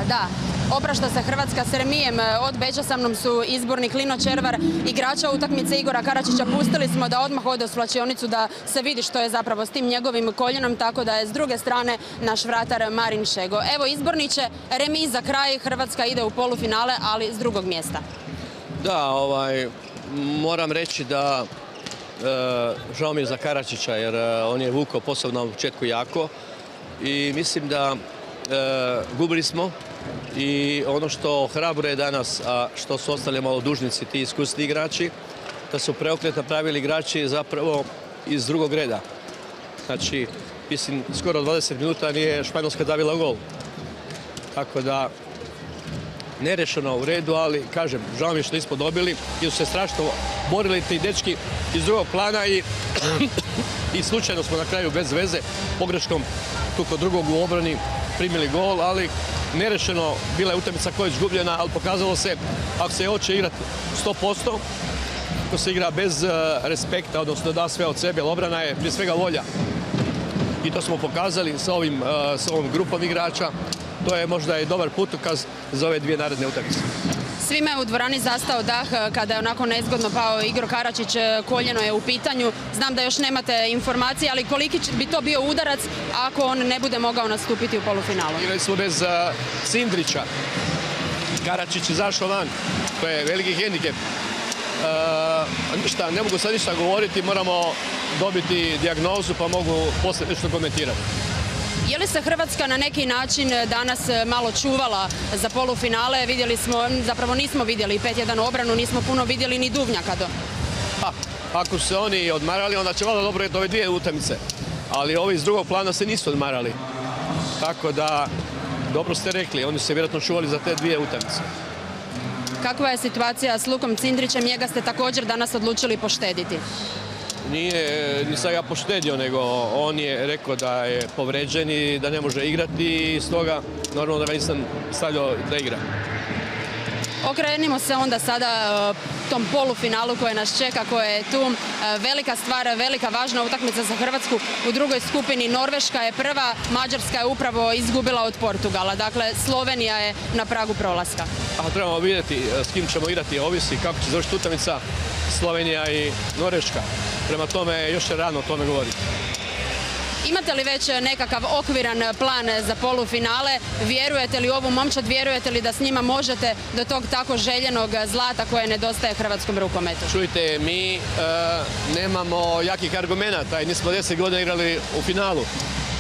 Da, oprašta se Hrvatska s remijem. Od Beča sa mnom su izbornik Lino Červar, igrača utakmice Igora Karačića. Pustili smo da odmah ode u svlačionicu da se vidi što je zapravo s tim njegovim koljenom, tako da je s druge strane naš vratar Marin Šego. Evo, izborniče, remi za kraj, Hrvatska ide u polufinale, ali s drugog mjesta. Da, moram reći da žao mi je za Karačića jer on je vukao posebno na početku jako i mislim da gubili smo i ono što hrabruje danas, a što su ostali malo dužnici ti iskusni igrači, da su preokret napravili igrači zapravo iz drugog reda. Znači, mislim, skoro 20 minuta nije Španjolska davila gol. Tako da, nerešeno u redu, ali kažem, žao mi je što nismo dobili i su se strašno borili ti dečki iz drugog plana i slučajno smo na kraju bez veze pogreškom tu kod drugog u obrani primili gol, ali nerešeno, bila je utakmica koja je izgubljena, ali pokazalo se ako se hoće igrati 100%, ako se igra bez respekta, odnosno da sve od sebe, ali obrana je prije svega volja. I to smo pokazali sa ovom grupom igrača. To je možda i dobar putokaz za ove dvije naredne utakmice. Svima je u dvorani zastao dah kada je onako nezgodno pao Igor Karačić, koljeno je u pitanju. Znam da još nemate informacije, ali koliki bi to bio udarac ako on ne bude mogao nastupiti u polufinalu? Igrali smo bez Cindrića. Karačić je zašao van. To je veliki hendikep. Ništa, ne mogu sad ništa govoriti, moramo dobiti dijagnozu pa mogu poslije nešto komentirati. Je li se Hrvatska na neki način danas malo čuvala za polufinale? Vidjeli smo, zapravo nismo vidjeli 5-1 obranu, nismo puno vidjeli ni Duvnjaka. Ako su se oni odmarali, onda će valjda dobro ove dvije utakmice. Ali ovi iz drugog plana se nisu odmarali. Tako da, dobro ste rekli, oni su se vjerojatno čuvali za te dvije utakmice. Kakva je situacija s Lukom Cindrićem? Njega ste također danas odlučili poštediti. Nisam ga poštedio, nego on je rekao da je povređen i da ne može igrati i stoga normalno da ga nisam stavljao da igra. Okrenimo se onda sada tom polufinalu koje nas čeka, koje je tu. Velika stvar, velika važna utakmica za Hrvatsku. U drugoj skupini Norveška je prva, Mađarska je upravo izgubila od Portugala. Dakle, Slovenija je na pragu prolaska. Trebamo vidjeti s kim ćemo igrati, ovisi kako će završiti utakmica Slovenija i Norveška. Prema tome, još je rano o tome govoriti. Imate li već nekakav okviran plan za polufinale? Vjerujete li u ovu momčad? Vjerujete li da s njima možete do tog tako željenog zlata koje nedostaje hrvatskom rukometu? Čujte, mi nemamo jakih argumenata i nismo 10 godina igrali u finalu.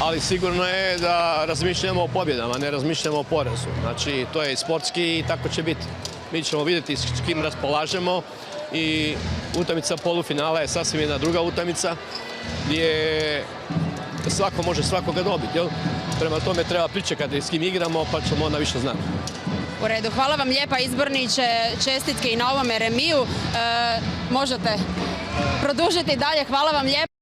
Ali sigurno je da razmišljamo o pobjedama, ne razmišljamo o porazu. Znači, to je sportski i tako će biti. Mi ćemo vidjeti s kim raspolažemo i utakmica polufinala je sasvim jedna druga utakmica gdje svako može svakoga dobiti. Prema tome treba pričekati s kim igramo pa ćemo onda više znati. U redu, hvala vam lijepa izborniče, čestitke i na ovome remiju. Možete produžiti dalje, hvala vam lijepa.